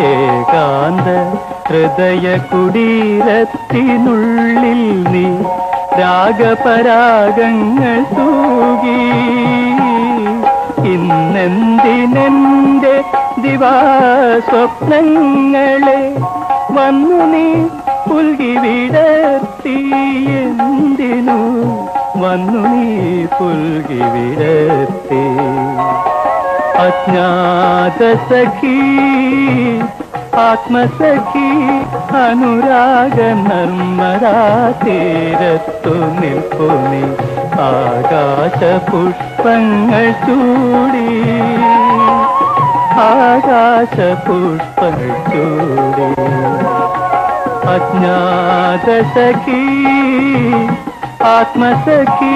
ഏകാന്ത ഹൃദയ കുടീരത്തിനുള്ളിൽ നീ രാഗപരാഗങ്ങൾ തൂകി. ഇന്നെന്തിനെന്റെ ദിവാസ്വപ്നങ്ങളെ വന്നു നീ പുൽകി വിടർത്തി. എന്തിനു വന്നു നീ പുൽകി വിടർത്തി? അജ്ഞാത സഖി ആത്മസഖി അനുരാഗ നർമ്മദാ തീരത്തു നിൽപ്പു നീ ആകാശ പുഷ്പങ്ങൾ ചൂടി. ആകാശ പുഷ്പങ്ങൾ ചൂടി. അജ്ഞാത സഖി ആത്മസഖി